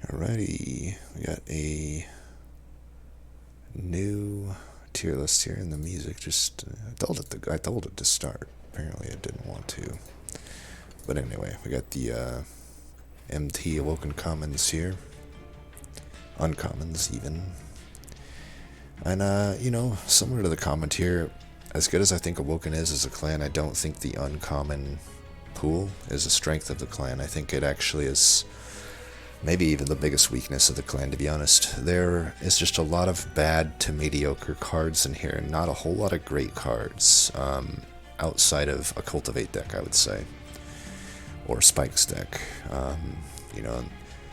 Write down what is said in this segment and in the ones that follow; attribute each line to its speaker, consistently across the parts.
Speaker 1: Alrighty, we got a new tier list here, and the music just I told it to start. Apparently, it didn't want to. But anyway, we got the MT Awoken commons here, uncommons even, and similar to the comment here, as good as I think Awoken is as a clan, I don't think the uncommon pool is a strength of the clan. I think it actually is maybe even the biggest weakness of the clan, to be honest. There is just a lot of bad to mediocre cards in here, and not a whole lot of great cards outside of a Cultivate deck, I would say, or Spikes deck.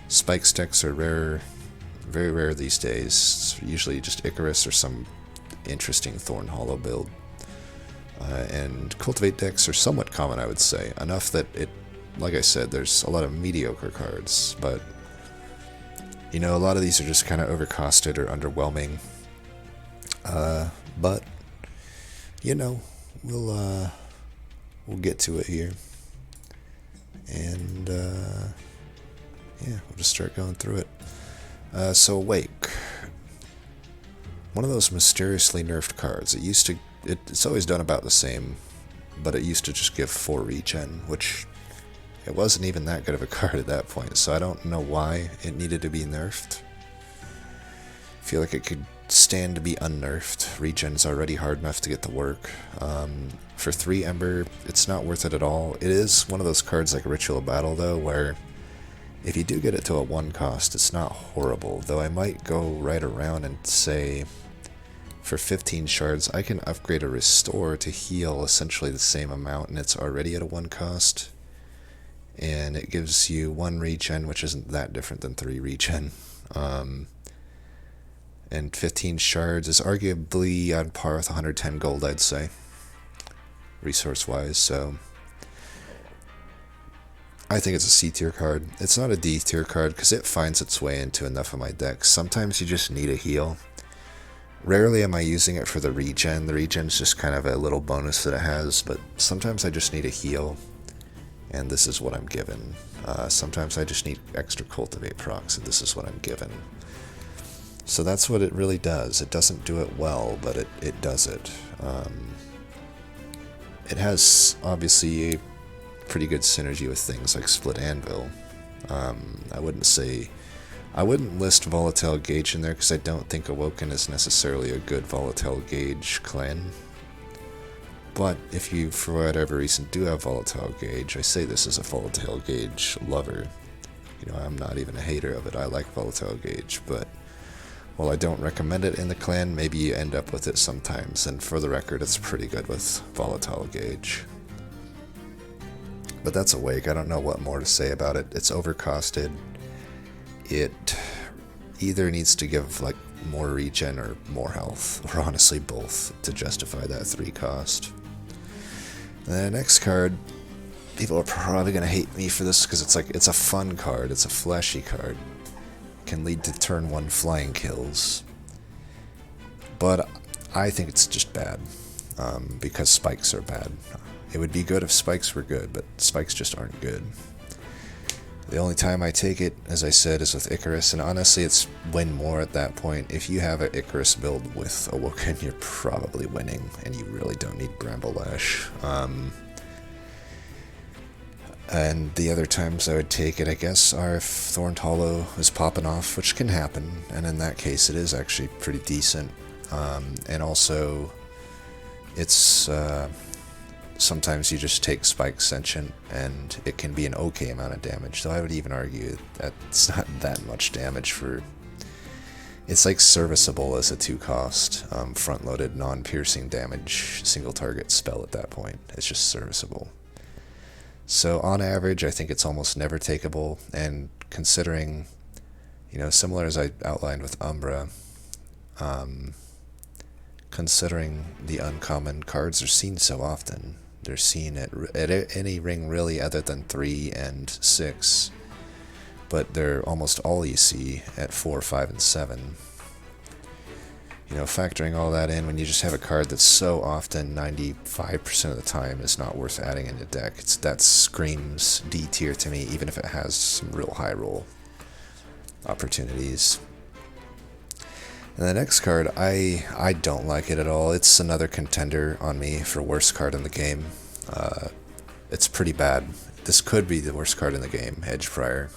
Speaker 1: Spikes decks are rare, very rare these days. It's usually just Icarus or some interesting Thorn Hollow build. And Cultivate decks are somewhat common, I would say. Enough that like I said, there's a lot of mediocre cards, but a lot of these are just kind of overcosted or underwhelming. But we'll get to it here, and we'll just start going through it. So Awake, one of those mysteriously nerfed cards. It's always done about the same, but it used to just give 4 regen, which it wasn't even that good of a card at that point, so I don't know why it needed to be nerfed. I feel like it could stand to be unnerfed. Regen's already hard enough to get to work. For 3 Ember, it's not worth it at all. It is one of those cards like Ritual Battle, though, where if you do get it to a 1 cost, it's not horrible, though I might go right around and say, for 15 shards, I can upgrade a Restore to heal essentially the same amount, and it's already at a 1 cost. And it gives you 1 regen, which isn't that different than 3 regen. And 15 shards is arguably on par with 110 gold, I'd say, resource-wise. So I think it's a C tier card. It's not a D tier card because it finds its way into enough of my decks. Sometimes you just need a heal. Rarely am I using it for the regen. The regen's just kind of a little bonus that it has, but sometimes I just need a heal. And this is what I'm given. Sometimes I just need extra Cultivate procs, and this is what I'm given. So that's what it really does. It doesn't do it well, but it does it. It has, obviously, a pretty good synergy with things like Split Anvil. I wouldn't list Volatile Gauge in there, because I don't think Awoken is necessarily a good Volatile Gauge clan. But if you, for whatever reason, do have Volatile Gauge, I say this as a Volatile Gauge lover. I'm not even a hater of it. I like Volatile Gauge, but while I don't recommend it in the clan, maybe you end up with it sometimes, and for the record, it's pretty good with Volatile Gauge. But that's Awake. I don't know what more to say about it. It's overcosted. It either needs to give more regen or more health, or honestly both, to justify that 3 cost. The next card, people are probably going to hate me for this because it's a fun card, it's a flashy card. It can lead to turn 1 flying kills. But I think it's just bad, because spikes are bad. It would be good if spikes were good, but spikes just aren't good. The only time I take it, as I said, is with Icarus, and honestly it's win more at that point. If you have an Icarus build with Awoken, you're probably winning, and you really don't need Bramble Lash. And the other times I would take it, I guess, are if Thorn Hollow is popping off, which can happen, and in that case it is actually pretty decent. And also, it's sometimes you just take Spike Sentient, and it can be an okay amount of damage, though I would even argue that it's not that much damage for... It's serviceable as a 2 cost, front-loaded, non-piercing damage, single target spell at that point. It's just serviceable. So on average, I think it's almost never takeable, and considering, similar as I outlined with Umbra, considering the uncommon cards are seen so often, they're seen at any ring really other than 3 and 6, but they're almost all you see at 4, 5, and 7. Factoring all that in, when you just have a card that's so often, 95% of the time, is not worth adding in a deck, that screams D tier to me, even if it has some real high roll. opportunities. And the next card, I don't like it at all. It's another contender on me for worst card in the game. It's pretty bad. This could be the worst card in the game, Hedgefire.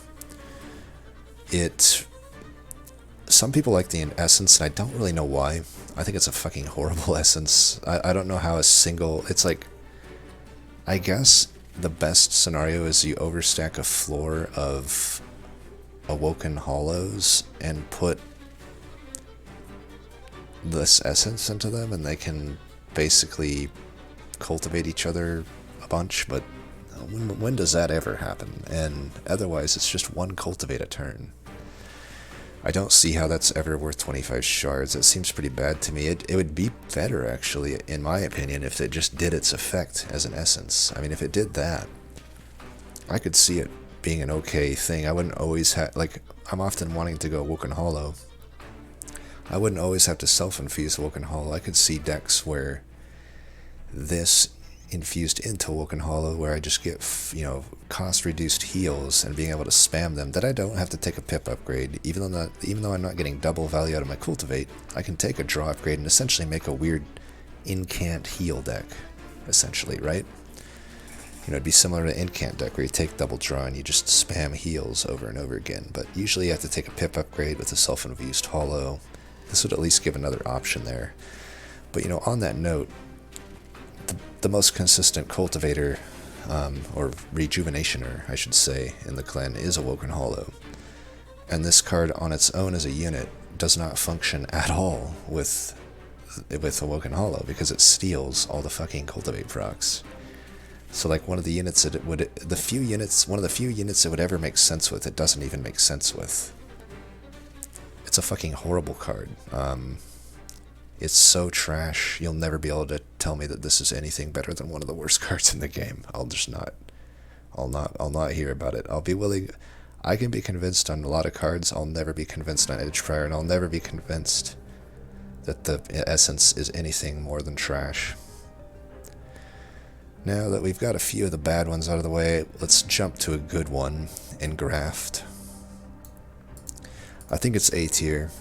Speaker 1: Some people like the essence, and I don't really know why. I think it's a fucking horrible essence. I don't know how a single... It's like... I guess the best scenario is you overstack a floor of Awoken Hollows and put this essence into them, and they can basically cultivate each other a bunch, but when does that ever happen? And otherwise, it's just one cultivate a turn. I don't see how that's ever worth 25 shards. It seems pretty bad to me. It would be better, actually, in my opinion, if it just did its effect as an essence. I mean, if it did that, I could see it being an okay thing. I wouldn't always have... Like, I'm often wanting to go Awoken Hollow. I wouldn't always have to self-infuse Awoken Hollow. I could see decks where this infused into Awoken Hollow, where I just get, cost-reduced heals and being able to spam them, that I don't have to take a pip upgrade. Even though I'm not getting double value out of my Cultivate, I can take a draw upgrade and essentially make a weird incant heal deck, essentially, right? It'd be similar to incant deck where you take double draw and you just spam heals over and over again, but usually you have to take a pip upgrade with a self-infused Hollow. This would at least give another option there. But, on that note, the most consistent cultivator, or rejuvenationer, I should say, in the clan is Awoken Hollow. And this card on its own as a unit does not function at all with Awoken Hollow, because it steals all the fucking cultivate procs. So like one of the units that one of the few units it would ever make sense with, it doesn't even make sense with. It's a fucking horrible card. It's so trash, you'll never be able to tell me that this is anything better than one of the worst cards in the game. I'll not hear about it. I'll be willing... I can be convinced on a lot of cards. I'll never be convinced on Hedgefire, and I'll never be convinced that the essence is anything more than trash. Now that we've got a few of the bad ones out of the way, let's jump to a good one, Engraft. I think it's A tier.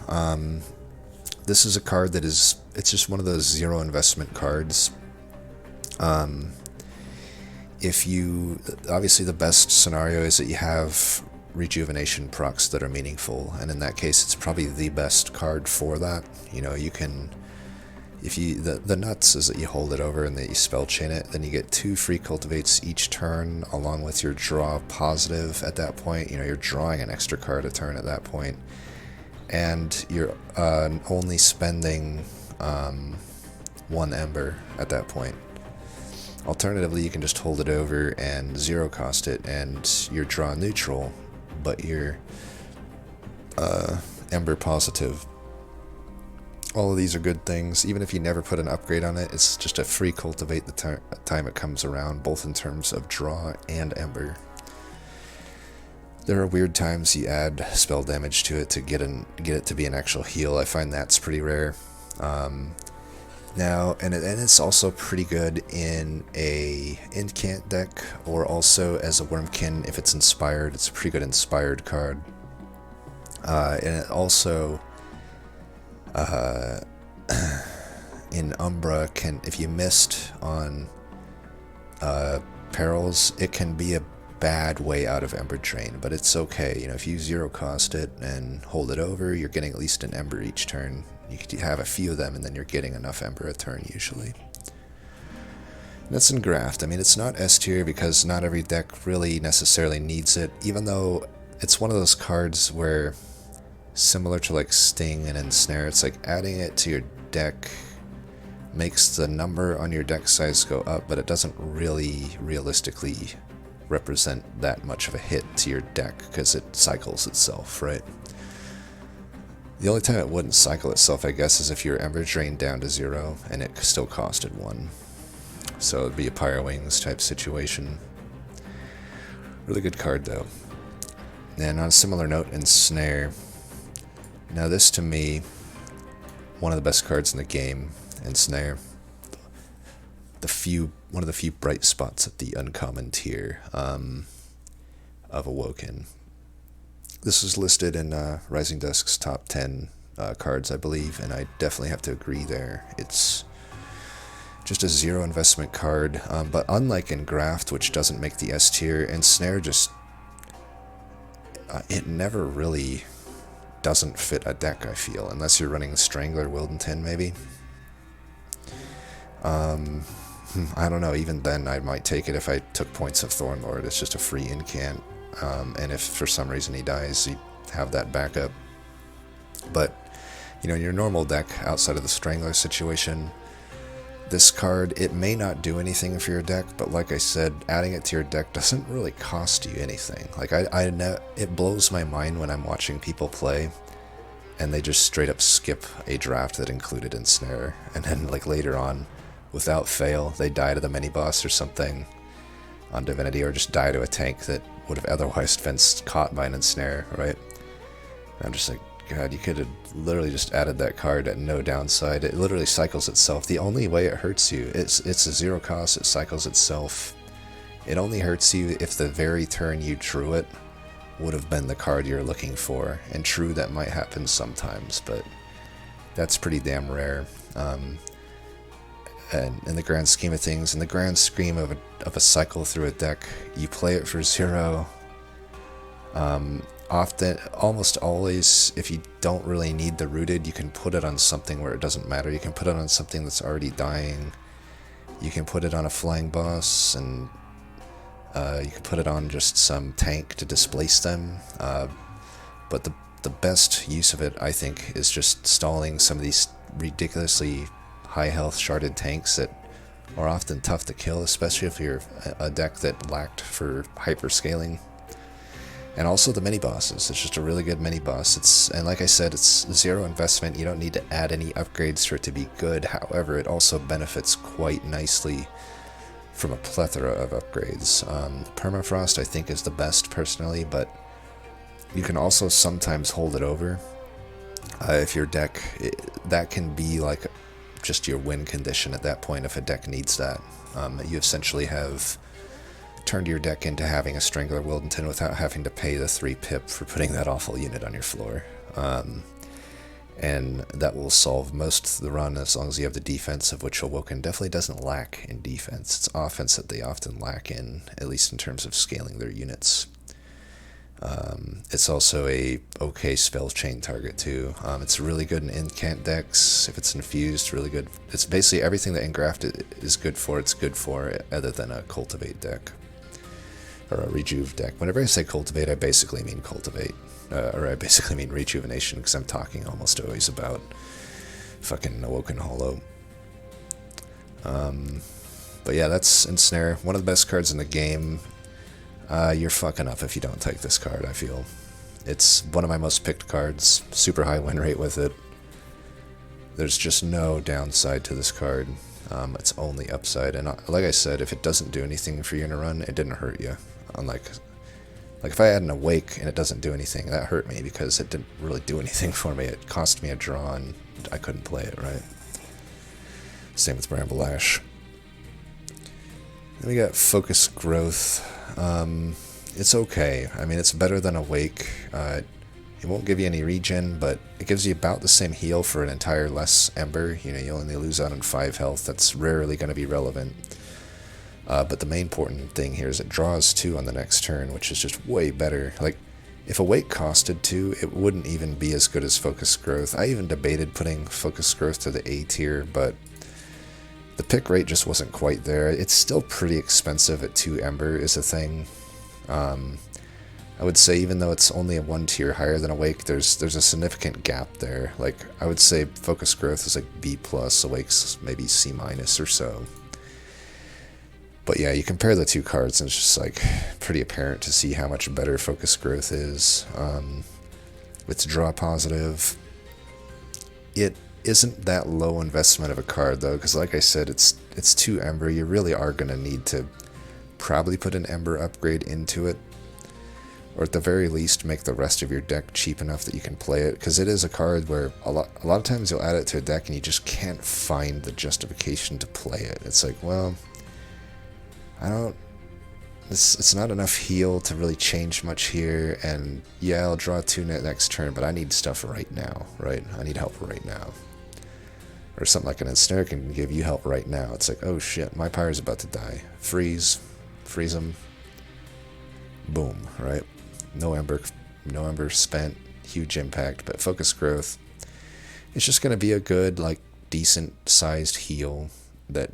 Speaker 1: This is a card that it's just one of those zero investment cards. Obviously the best scenario is that you have rejuvenation procs that are meaningful, and in that case it's probably the best card for that. You can, the nuts is that you hold it over and that you spell chain it, then you get 2 free cultivates each turn along with your draw positive at that point. You're drawing an extra card a turn at that point. And you're only spending 1 ember at that point. Alternatively, you can just hold it over and zero cost it, and you're draw neutral, but you're ember positive. All of these are good things. Even if you never put an upgrade on it, it's just a free cultivate the time it comes around, both in terms of draw and ember. There are weird times you add spell damage to it to get it to be an actual heal. I find that's pretty rare. Now, and it's also pretty good in a incant deck, or also as a Wormkin if it's inspired. It's a pretty good inspired card. And it also, in Umbra, if you missed on perils, it can be a bad way out of Ember Drain, but it's okay. If you zero cost it and hold it over, you're getting at least an Ember each turn. You could have a few of them, and then you're getting enough Ember a turn usually. And that's Engraft. I mean, it's not S tier because not every deck really necessarily needs it, even though it's one of those cards where, similar to like Sting and Ensnare, it's like adding it to your deck makes the number on your deck size go up, but it doesn't really realistically represent that much of a hit to your deck because it cycles itself, right? The only time it wouldn't cycle itself, I guess, is if your Ember drained down to 0 and it still costed 1. So it'd be a Pyro Wings type situation. Really good card though. And on a similar note, Ensnare. Now this to me, one of the best cards in the game, Ensnare. One of the few bright spots at the uncommon tier of Awoken. This is listed in Rising Dusk's top 10 cards, I believe, and I definitely have to agree there. It's just a zero investment card, but unlike Engraft, which doesn't make the S tier, Ensnare just... it never really doesn't fit a deck, I feel, unless you're running Strangler, Wildentin, maybe. I don't know, even then I might take it if I took points of Thornlord. It's just a free incant, and if for some reason he dies, you have that backup. But, you know, in your normal deck, outside of the Strangler situation, this card, it may not do anything for your deck, but like I said, adding it to your deck doesn't really cost you anything. Like, it blows my mind when I'm watching people play, and they just straight up skip a draft that included Ensnare, and then, like, later on, without fail, they die to the mini-boss or something on Divinity, or just die to a tank that would have otherwise been caught by an Ensnare, right? And I'm just like, God, you could have literally just added that card at no downside. It literally cycles itself. The only way it hurts you, it's a zero cost, it cycles itself. It only hurts you if the very turn you drew it would have been the card you're looking for. And true, that might happen sometimes, but that's pretty damn rare. And in the grand scheme of things, in the grand scheme of a cycle through a deck, you play it for zero. Often, almost always, if you don't really need the rooted, you can put it on something where it doesn't matter. You can put it on something that's already dying. You can put it on a flying boss, and you can put it on just some tank to displace them. But the best use of it, I think, is just stalling some of these ridiculously high health sharded tanks that are often tough to kill, especially if you're a deck that lacked for hyper scaling. And also the mini-bosses. It's just a really good mini-boss. And like I said, it's zero investment. You don't need to add any upgrades for it to be good. However, it also benefits quite nicely from a plethora of upgrades. Permafrost, I think, is the best personally, but you can also sometimes hold it over. If your deck, that can be like just your win condition at that point if a deck needs that. You essentially have turned your deck into having a Strangler Wildentin without having to pay the 3 pip for putting that awful unit on your floor. And that will solve most of the run as long as you have the defense, of which Awoken definitely doesn't lack in defense. It's offense that they often lack in, at least in terms of scaling their units. It's also a okay spell chain target too. It's really good in incant decks. If it's infused, really good. It's basically everything that Engraft is good for, it's good for, other than a cultivate deck. Or a rejuve deck. Whenever I say cultivate, I basically mean cultivate. Or I basically mean rejuvenation, because I'm talking almost always about fucking Awoken Hollow. But yeah, that's Ensnare. One of the best cards in the game. You're fucking up if you don't take this card, I feel. It's one of my most picked cards. Super high win rate with it. There's just no downside to this card. It's only upside. And like I said, if it doesn't do anything for you in a run, it didn't hurt you. Unlike, if I had an Awake and it doesn't do anything, that hurt me because it didn't really do anything for me. It cost me a draw and I couldn't play it, right? Same with Bramble Ash. Then we got Focus Growth. It's okay. I mean, it's better than Awake. It won't give you any regen, but it gives you about the same heal for an entire less Ember. You know, you only lose out on 5 health. That's rarely going to be relevant. But the main important thing here is it draws 2 on the next turn, which is just way better. Like, if Awake costed 2, it wouldn't even be as good as Focus Growth. I even debated putting Focus Growth to the A tier, but the pick rate just wasn't quite there. It's still pretty expensive at 2 Ember is a thing. I would say even though it's only a 1 tier higher than Awake, there's a significant gap there. Like, I would say Focus Growth is like B+, Awake's maybe C- or so. But yeah, you compare the 2 cards and it's just like pretty apparent to see how much better Focus Growth is. It's draw positive. It isn't that low investment of a card though, because like I said, it's 2 Ember. You really are going to need to probably put an Ember upgrade into it, or at the very least make the rest of your deck cheap enough that you can play it, because it is a card where a lot of times you'll add it to a deck and you just can't find the justification to play it. It's like, well, I don't it's not enough heal to really change much here, and yeah, I'll draw 2 next turn, but I need stuff right now, right? I need help right now. Or something like an ensnare can give you help right now. It's like, oh shit, my Pyre's about to die. Freeze them. Boom, right? No ember spent, huge impact, but focus growth. It's just going to be a good, like, decent sized heal that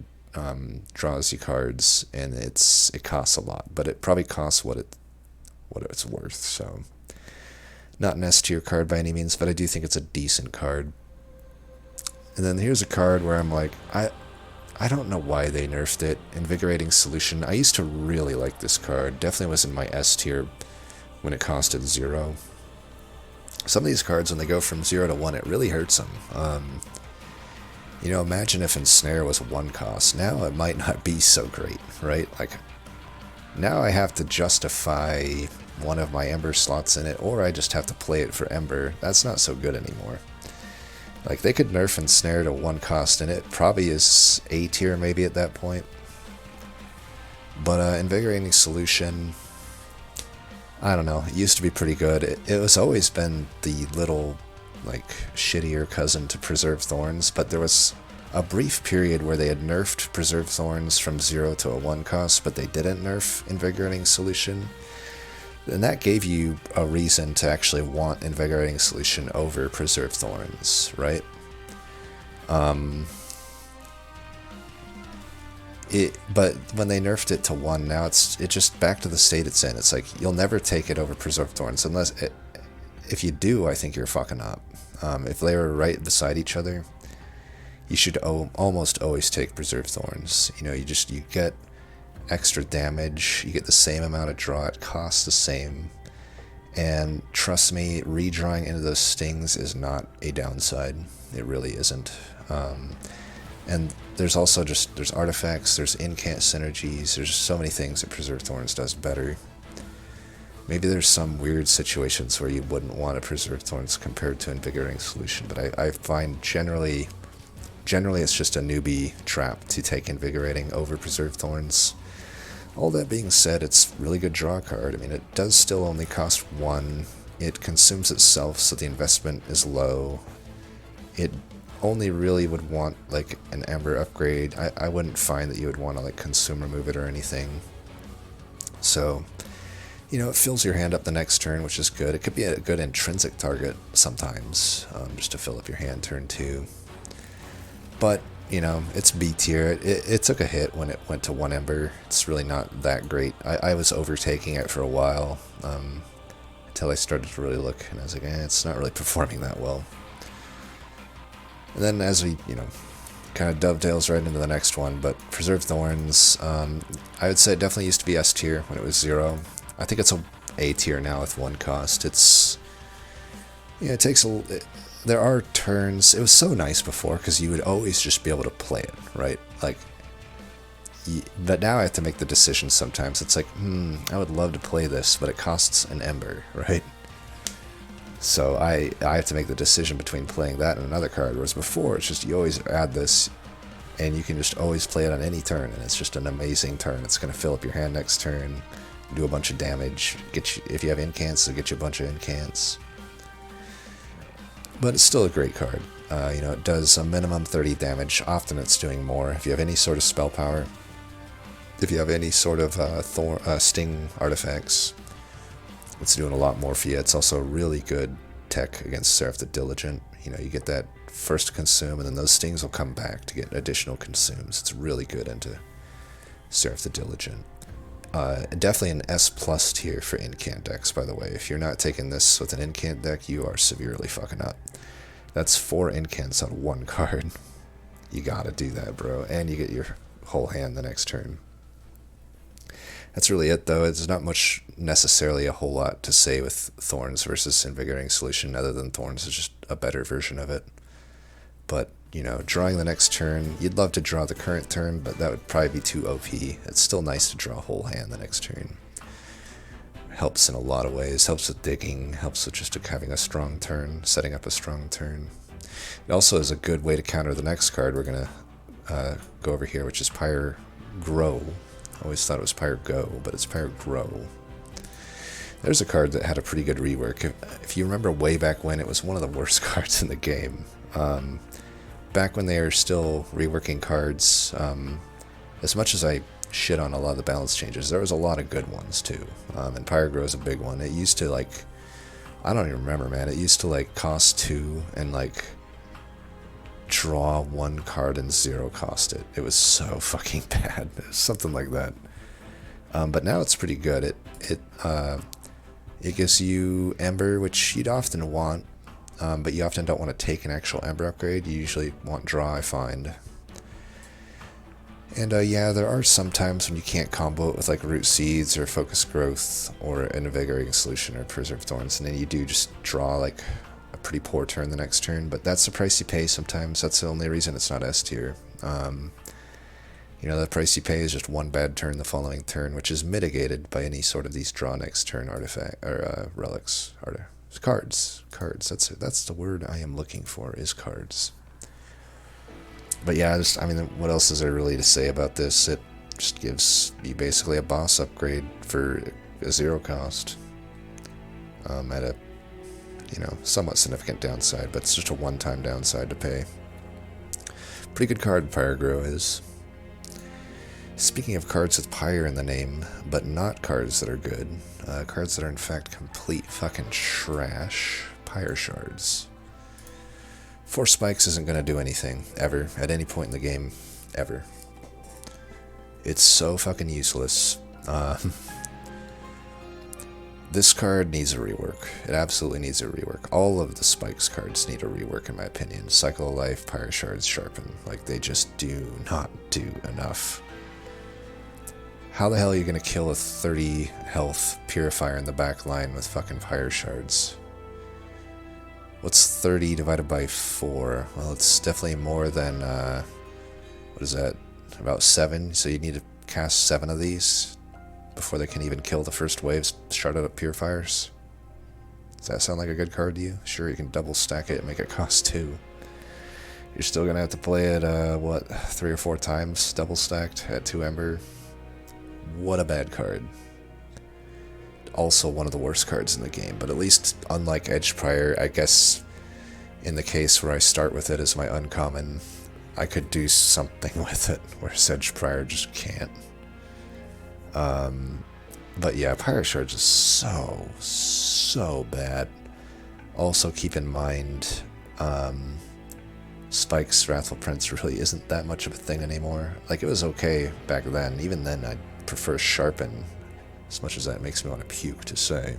Speaker 1: draws you cards, and it costs a lot, but it probably costs what it's worth. So, not an S tier card by any means, but I do think it's a decent card. And then here's a card where I'm like, I don't know why they nerfed it. Invigorating Solution. I used to really like this card. Definitely was in my S tier when it costed 0. Some of these cards, when they go from 0 to 1, it really hurts them. You know, imagine if Ensnare was 1 cost. Now it might not be so great, right? Like, now I have to justify one of my Ember slots in it, or I just have to play it for Ember. That's not so good anymore. Like, they could nerf Ensnare to 1 cost, and it probably is A tier maybe at that point. But Invigorating Solution, I don't know, it used to be pretty good. It was always been the little, like, shittier cousin to Preserve Thorns, but there was a brief period where they had nerfed Preserve Thorns from 0 to a 1 cost, but they didn't nerf Invigorating Solution. And that gave you a reason to actually want Invigorating Solution over Preserve Thorns, right? But when they nerfed it to 1, now it's just back to the state it's in. It's like, you'll never take it over Preserve Thorns, unless if you do, I think you're fucking up. If they were right beside each other, you should almost always take Preserve Thorns. You know, you get extra damage, you get the same amount of draw, it costs the same, and trust me, redrawing into those stings is not a downside. It really isn't. And there's also there's artifacts, there's incant synergies, there's so many things that Preserve Thorns does better. Maybe there's some weird situations where you wouldn't want to Preserve Thorns compared to Invigorating Solution, but I find generally it's just a newbie trap to take Invigorating over Preserve Thorns. All that being said, it's a really good draw card. I mean, it does still only cost 1. It consumes itself, so the investment is low. It only really would want, like, an Ember upgrade. I wouldn't find that you would want to, like, consume remove it or anything. So, you know, it fills your hand up the next turn, which is good. It could be a good intrinsic target sometimes, just to fill up your hand turn 2. But, you know, it's B tier. It took a hit when it went to 1 Ember. It's really not that great. I was overtaking it for a while, until I started to really look, and I was like, it's not really performing that well. And then as we, you know, kind of dovetails right into the next one, but Preserve Thorns, I would say it definitely used to be S tier when it was 0. I think it's A tier now with 1 cost. It's, yeah, it takes there are turns. It was so nice before because you would always just be able to play it, right? Like, but now I have to make the decision sometimes. It's like, I would love to play this, but it costs an Ember, right? So I have to make the decision between playing that and another card, whereas before it's just you always add this, and you can just always play it on any turn, and it's just an amazing turn. It's going to fill up your hand next turn, do a bunch of damage, get you, if you have incants, it'll get you a bunch of incants. But it's still a great card. You know, it does a minimum 30 damage. Often it's doing more. If you have any sort of spell power, if you have any sort of sting artifacts, it's doing a lot more for you. It's also really good tech against Seraph the Diligent. You know, you get that first consume, and then those stings will come back to get additional consumes. It's really good into Seraph the Diligent. Definitely an S plus tier for incant decks, by the way. If you're not taking this with an incant deck, you are severely fucking up. That's 4 incants on 1 card. You gotta do that, bro. And you get your whole hand the next turn. That's really it, though. It's not much, necessarily a whole lot to say with Thorns versus Invigorating Solution, other than Thorns is just a better version of it. But, you know, drawing the next turn, you'd love to draw the current turn, but that would probably be too OP. It's still nice to draw a whole hand the next turn. Helps in a lot of ways. Helps with digging, helps with just having a strong turn, setting up a strong turn. It also is a good way to counter the next card we're going to go over here, which is Pyre Grow. Always thought it was Pirate Go, but it's Pirate Grow. There's a card that had a pretty good rework. If you remember way back when, it was one of the worst cards in the game. Back when they were still reworking cards, as much as I shit on a lot of the balance changes, there was a lot of good ones too. And Pirate Grow is a big one. It used to, like, I don't even remember, man. It used to, like, cost 2 and, like, draw 1 card and 0 cost it. It was so fucking bad. It was something like that. But now it's pretty good. It gives you Ember, which you'd often want, but you often don't want to take an actual Ember upgrade. You usually want Draw, I find. And yeah, there are some times when you can't combo it with like Root Seeds or Focus Growth or an Invigorating Solution or Preserve Thorns, and then you do just draw like a pretty poor turn the next turn, but that's the price you pay sometimes. That's the only reason it's not S tier. You know, the price you pay is just 1 bad turn the following turn, which is mitigated by any sort of these draw next turn artifact or relics, cards. That's the word I am looking for, is cards. But yeah, I mean, what else is there really to say about this? It just gives you basically a boss upgrade for a 0 cost, at a, you know, somewhat significant downside, but it's just a one-time downside to pay. Pretty good card, Pirate Grow is. Speaking of cards with Pyre in the name, but not cards that are good, cards that are in fact complete fucking trash, Pyre Shards. 4 spikes isn't going to do anything, ever, at any point in the game, ever. It's so fucking useless. This card needs a rework. It absolutely needs a rework. All of the spikes cards need a rework, in my opinion. Cycle of Life, Pyre Shards, Sharpen. Like, they just do not do enough. How the hell are you going to kill a 30 health Purifier in the back line with fucking Pyre Shards? What's 30 divided by 4? Well, it's definitely more than, what is that, about 7? So you need to cast 7 of these before they can even kill the first waves sharded up Purifiers. Does that sound like a good card to you? Sure, you can double stack it and make it cost 2. You're still going to have to play it, what, 3 or 4 times double stacked at 2 Ember? What a bad card. Also one of the worst cards in the game, but at least unlike Hedgefire, I guess in the case where I start with it as my uncommon, I could do something with it, whereas Hedgefire just can't. But yeah, Pyre Shards is so bad. Also keep in mind, Spike's Wrathful Prince really isn't that much of a thing anymore. Like, it was okay back then. Even then, I'd prefer Sharpen, as much as that makes me want to puke to say.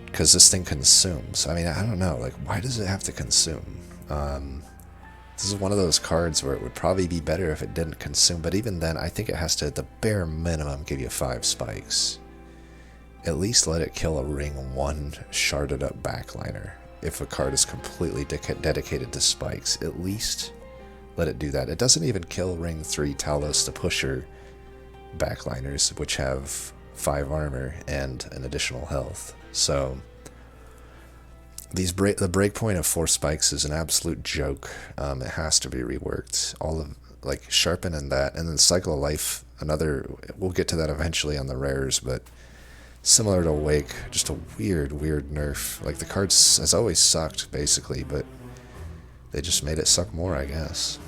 Speaker 1: Because this thing consumes. I mean, I don't know, like, why does it have to consume? This is one of those cards where it would probably be better if it didn't consume, but even then, I think it has to, at the bare minimum, give you 5 spikes. At least let it kill a ring 1 sharded up backliner. If a card is completely dedicated to spikes, at least let it do that. It doesn't even kill ring 3 Talos the Pusher backliners, which have 5 armor and an additional health. So the breakpoint of 4 spikes is an absolute joke. It has to be reworked. All of, like, Sharpen and that, and then Cycle of Life, another, we'll get to that eventually on the rares, but similar to Awake, just a weird nerf. Like, the card has always sucked, basically, but they just made it suck more, I guess.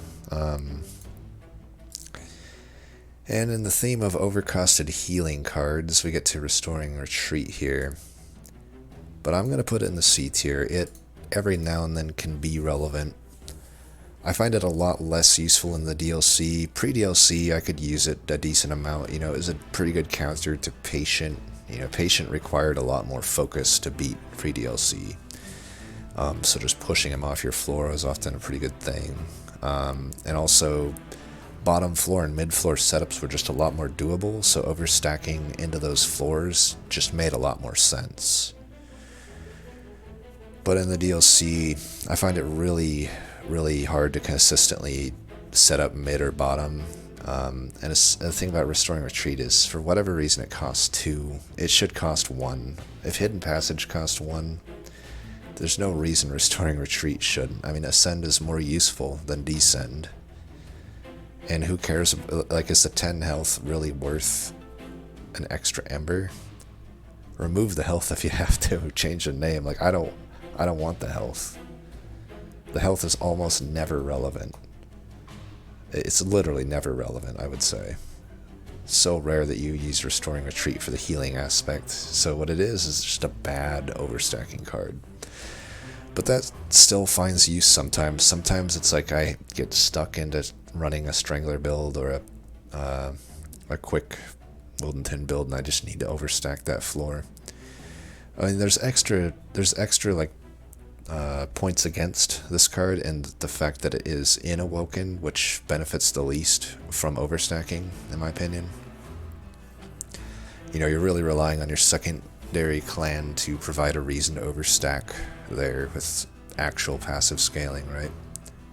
Speaker 1: And in the theme of overcosted healing cards, we get to Restoring Retreat here. But I'm going to put it in the C tier. It, every now and then, can be relevant. I find it a lot less useful in the DLC. Pre-DLC, I could use it a decent amount. You know, it was a pretty good counter to Patient. You know, Patient required a lot more focus to beat pre-DLC. So just pushing him off your floor was often a pretty good thing. And also, bottom floor and mid floor setups were just a lot more doable, so overstacking into those floors just made a lot more sense. But in the DLC, I find it really hard to consistently set up mid or bottom. And the thing about Restoring Retreat is, for whatever reason, it costs 2. It should cost 1. If Hidden Passage costs 1, there's no reason Restoring Retreat shouldn't. I mean, Ascend is more useful than Descend. And who cares? Like, is the 10 health really worth an extra ember? Remove the health if you have to. Change the name. Like, I don't want the health. The health is almost never relevant. It's literally never relevant, I would say. So rare that you use Restoring Retreat for the healing aspect. So what it is just a bad overstacking card. But that still finds use sometimes. Sometimes it's like I get stuck into running a Strangler build or a quick Wildenton build, and I just need to overstack that floor. I mean, there's extra like points against this card, and the fact that it is in Awoken, which benefits the least from overstacking, in my opinion. You know, you're really relying on your secondary clan to provide a reason to overstack there with actual passive scaling, right?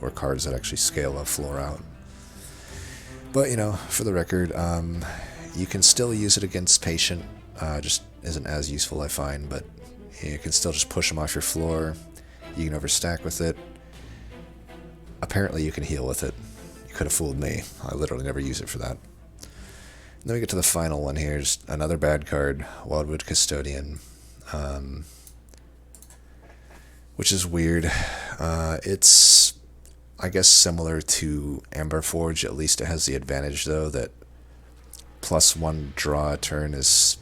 Speaker 1: Or cards that actually scale a floor out. But, you know, for the record, you can still use it against Patient. Just isn't as useful, I find, but you can still just push them off your floor. You can overstack with it. Apparently you can heal with it. You could have fooled me. I literally never use it for that. And then we get to the final one here. Just another bad card, Wildwood Custodian. Which is weird. It's, I guess, similar to Amberforge. At least it has the advantage, though, that +1 draw a turn is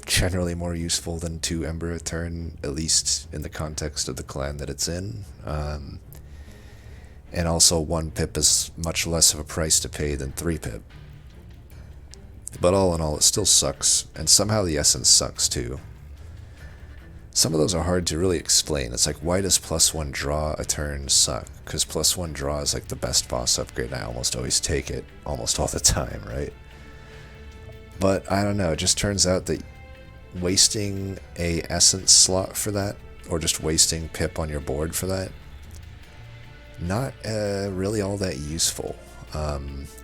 Speaker 1: generally more useful than 2 Ember a turn, at least in the context of the clan that it's in. And also 1 pip is much less of a price to pay than 3 pip. But all in all, it still sucks, and somehow the essence sucks too. Some of those are hard to really explain. It's like, why does +1 draw a turn suck? Because +1 draw is like the best boss upgrade, and I almost always take it almost all the time, right? But I don't know, it just turns out that wasting a essence slot for that, or just wasting pip on your board for that, not really all that useful.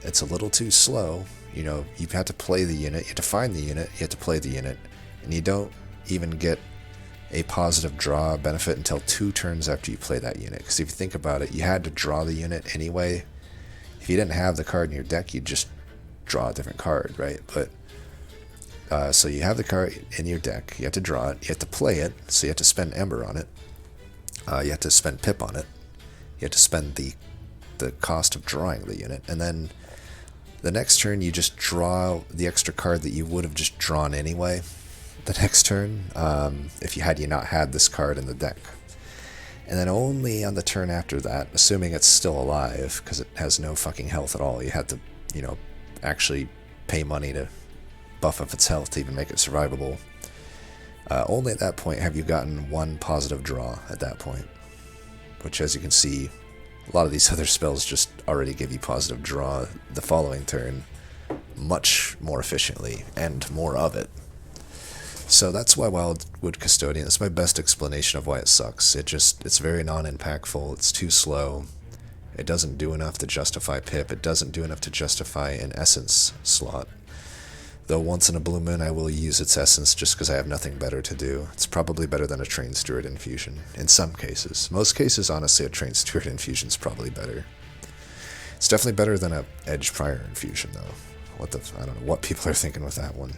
Speaker 1: It's a little too slow. You know, you have to play the unit, you have to find the unit, you have to play the unit, and you don't even get a positive draw benefit until 2 turns after you play that unit. Because if you think about it, you had to draw the unit anyway. If you didn't have the card in your deck, you'd just draw a different card, right? But so you have the card in your deck, you have to draw it, you have to play it, so you have to spend Ember on it, you have to spend Pip on it, you have to spend the cost of drawing the unit, and then the next turn you just draw the extra card that you would have just drawn anyway the next turn, if you had not had this card in the deck. And then only on the turn after that, assuming it's still alive, because it has no fucking health at all, you had to, you know, actually pay money to buff up its health to even make it survivable. Only at that point have you gotten 1 positive draw at that point. Which, as you can see, a lot of these other spells just already give you positive draw the following turn much more efficiently, and more of it. So that's why Wildwood Custodian, that's my best explanation of why it sucks. It's very non-impactful, it's too slow, it doesn't do enough to justify Pip, it doesn't do enough to justify an Essence slot. Though once in a blue moon I will use its Essence just because I have nothing better to do. It's probably better than a Trained Steward Infusion, in some cases. Most cases, honestly, a Trained Steward Infusion is probably better. It's definitely better than a Hedgefire Infusion, though. I don't know what people are thinking with that one.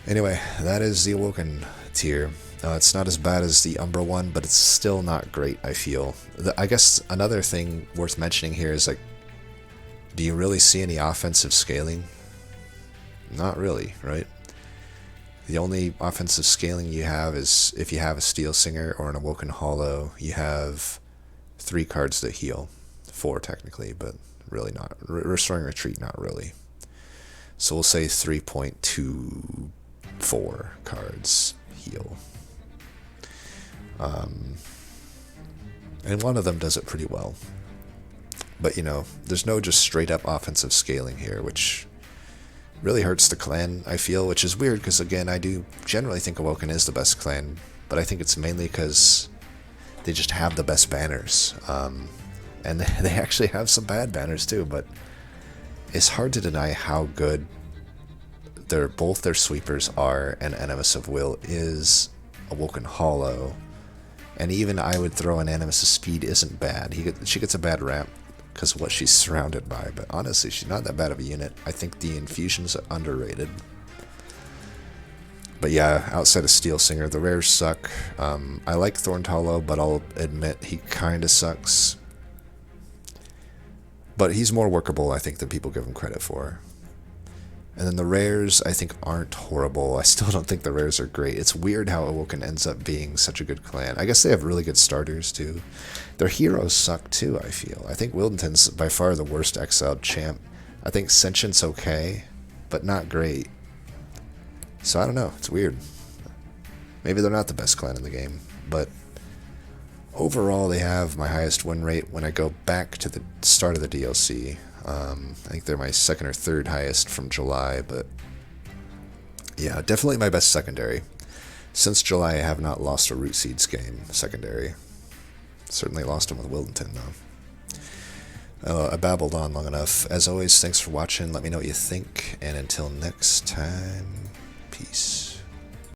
Speaker 1: Anyway, that is the Awoken tier. It's not as bad as the Umbra one, but it's still not great, I feel. I guess another thing worth mentioning here is, like, do you really see any offensive scaling? Not really, right? The only offensive scaling you have is if you have a Steel Singer or an Awoken Hollow, you have 3 cards that heal. 4 technically, but really not. Restoring Retreat, not really. So we'll say 3.24 cards heal. And one of them does it pretty well. But, you know, there's no just straight up offensive scaling here, which really hurts the clan, I feel, which is weird because, again, I do generally think Awoken is the best clan, but I think it's mainly because they just have the best banners. And they actually have some bad banners too, but it's hard to deny how good both their sweepers are, and Animus of Will is. Awoken Hollow, and even I would throw an Animus of Speed isn't bad. She gets a bad rap, because of what she's surrounded by. But honestly, she's not that bad of a unit. I think the infusions are underrated. But yeah, outside of Steel Singer, the rares suck. I like Thorn Hollow, but I'll admit he kind of sucks. But he's more workable, I think, than people give him credit for. And then the rares, I think, aren't horrible. I still don't think the rares are great. It's weird how Awoken ends up being such a good clan. I guess they have really good starters, too. Their heroes suck, too, I feel. I think Wildenton's by far the worst exiled champ. I think Sentient's okay, but not great. So I don't know. It's weird. Maybe they're not the best clan in the game. But overall, they have my highest win rate when I go back to the start of the DLC. I think they're my second or third highest from July, but yeah, definitely my best secondary. Since July, I have not lost a Root Seeds game secondary. Certainly lost them with Wildenton, though. I babbled on long enough. As always, thanks for watching. Let me know what you think, and until next time, peace.